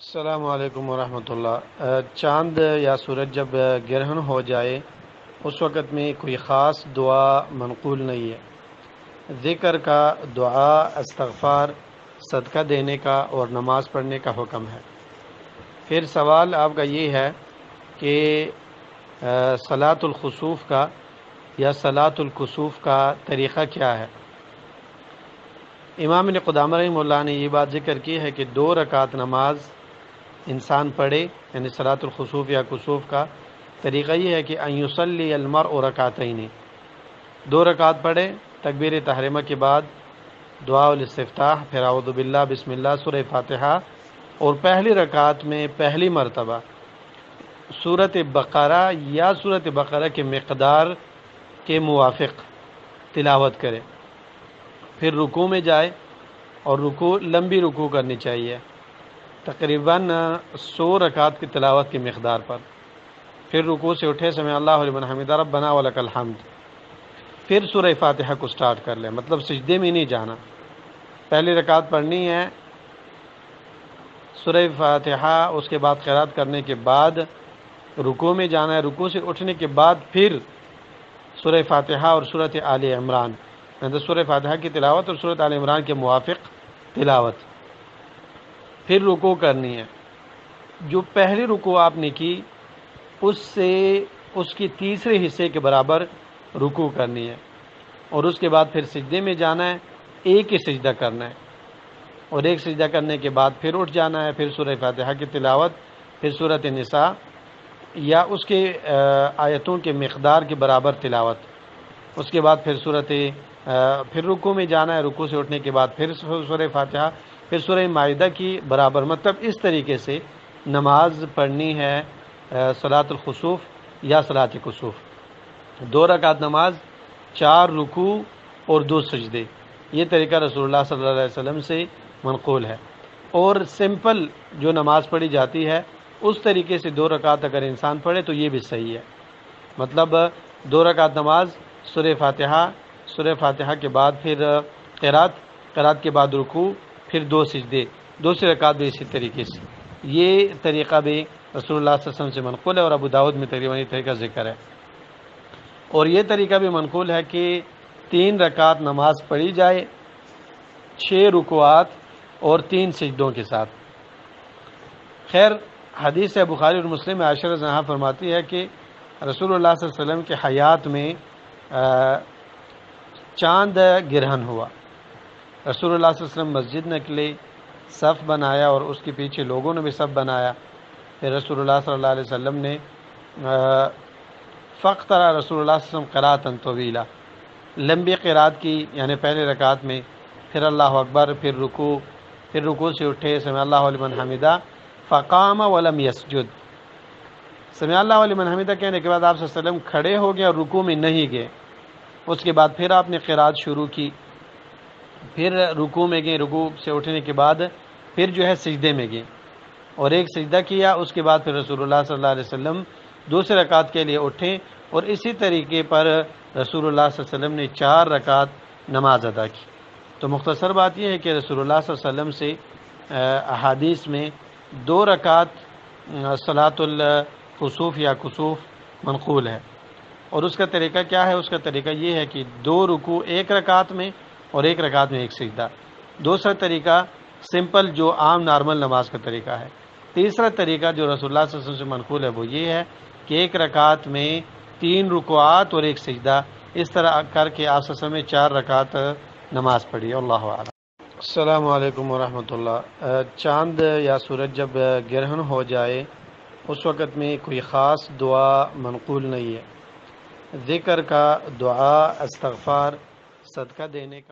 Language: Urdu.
السلام علیکم ورحمۃ اللہ۔ چاند یا سورج جب گرہن ہو جائے اس وقت میں کوئی خاص دعا منقول نہیں ہے۔ ذکر کا، دعا، استغفار، صدقہ دینے کا اور نماز پڑھنے کا حکم ہے۔ پھر سوال آپ کا یہ ہے کہ صلاۃ الخسوف کا یا صلاۃ الکسوف کا طریقہ کیا ہے؟ امام ابن قدامہ رحمہ اللہ نے یہ بات ذکر کی ہے کہ 2 رکعت نماز انسان پڑھے، یعنی صلاۃ الخسوف یا کسوف کا طریقہ یہ ہے کہ ان یصلی المرء رکعتین، 2 رکعت پڑھے، تکبیر تحریمہ کے بعد دعا الاستفتاح، پھر اعوذ باللہ، بسم اللہ، سورہ فاتحہ، اور پہلی رکعت میں پہلی مرتبہ سورۃ بقرہ یا سورۃ بقرہ کے مقدار کے موافق تلاوت کرے، پھر رکوع میں جائے اور لمبی رکوع کرنی چاہیے، تقریباً 100 رکعت کی تلاوت کی مقدار پر، پھر رکوع سے اٹھے، سمع اللہ لمن حمدہ ربنا ولک الحمد، پھر سورہ فاتحہ کو سٹارٹ کر لیں، مطلب سجدے میں نہیں جانا، پہلی رکعت پڑھنی ہے سورہ فاتحہ، اس کے بعد قرات کرنے کے بعد رکوع میں جانا ہے، رکوع سے اٹھنے کے بعد پھر سورہ فاتحہ اور سورۃ آل عمران، یعنی سورہ فاتحہ کی تلاوت اور سورۃ آل عمران کے موافق تلاوت، پھر رکوع کرنی ہے۔ جو پہلی رکوع آپ نے کی اس سے اس کی تیسرے حصے کے برابر رکوع کرنی ہے، اور اس کے بعد پھر سجدے میں جانا ہے، ایک ہی سجدہ کرنا ہے، اور ایک سجدہ کرنے کے بعد پھر اٹھ جانا ہے، پھر سورہ فاتحہ کی تلاوت، پھر سورۃ النساء یا اس کے آیتوں کے مقدار کے برابر تلاوت، اس کے بعد پھر رکوع میں جانا ہے، رکوع سے اٹھنے کے بعد پھر سورہ فاتحہ، پھر سورہ مائدہ کی برابر، مطلب اس طریقے سے نماز پڑھنی ہے صلاۃ الخسوف یا صلاۃ کسوف۔ 2 رکعت نماز، 4 رکوع اور 2 سجدے، یہ طریقہ رسول اللہ صلی اللہ علیہ وسلم سے منقول ہے۔ اور سمپل جو نماز پڑھی جاتی ہے اس طریقے سے 2 رکعت اگر انسان پڑھے تو یہ بھی صحیح ہے، مطلب 2 رکعت نماز، سورہ فاتحہ کے بعد پھر قرات کے بعد رکوع، پھر 2 سجدے، دوسری رکعت بھی اسی طریقے سے، یہ طریقہ بھی رسول اللہ صلی اللہ علیہ وسلم سے منقول ہے، اور ابو داؤد میں تقریباً یہ طریقہ ذکر ہے۔ اور یہ طریقہ بھی منقول ہے کہ 3 رکعت نماز پڑھی جائے 6 رکوعات اور 3 سجدوں کے ساتھ۔ خیر، حدیث بخاری اور مسلم میں عائشہ رضی اللہ عنہا فرماتی ہے کہ رسول اللہ صلی اللہ علیہ وسلم کے حیات میں چاند گرہن ہوا، رسول اللہ صلی اللہ علیہ وسلم مسجد نکلے، صف بنایا، اور اس کے پیچھے لوگوں نے بھی صف بنایا، پھر رسول اللہ صلی اللہ علیہ وسلم نے فقرأ رسول اللہ صلی اللہ علیہ وسلم قراءۃ طویلہ، لمبی قرات کی، یعنی پہلے رکعت میں، پھر اللہ اکبر، پھر رکوع سے اٹھے، سمع اللہ لمن حمدہ، فقام ولم یسجد، سمع اللہ لمن حمدہ کہنے کے بعد آپ صلی اللہ علیہ وسلم کھڑے ہو گئے اور رکوع میں نہیں گئے، اس کے بعد پھر آپ نے قرات شروع کی، پھر رکوع میں گئے، رکوع سے اٹھنے کے بعد پھر جو ہے سجدے میں گئے اور ایک سجدہ کیا، اس کے بعد پھر رسول اللہ صلی اللہ علیہ وسلم دوسرے رکعت کے لیے اٹھے، اور اسی طریقے پر رسول اللہ صلی اللہ علیہ وسلم نے 4 رکعت نماز ادا کی۔ تو مختصر بات یہ ہے کہ رسول اللہ صلی اللہ علیہ وسلم سے احادیث میں 2 رکعت صلاۃ الخسوف یا کسوف منقول ہے، اور اس کا طریقہ کیا ہے؟ اس کا طریقہ یہ ہے کہ 2 رکوع ایک رکعت میں اور ایک رکعت میں ایک سجدہ۔ دوسرا طریقہ سمپل جو عام نارمل نماز کا طریقہ ہے۔ تیسرا طریقہ جو رسول اللہ صلی اللہ علیہ وسلم سے منقول ہے وہ یہ ہے کہ ایک رکعت میں 3 رکوعات اور ایک سجدہ، اس طرح کر کے آپ صلی اللہ علیہ وسلم نے 4 رکعت نماز پڑھی۔ اللہ اعلم۔ السلام علیکم ورحمۃ اللہ۔ چاند یا سورج جب گرہن ہو جائے اس وقت میں کوئی خاص دعا منقول نہیں ہے۔ ذکر کا، دعا، استغفار، صدقہ دینے کا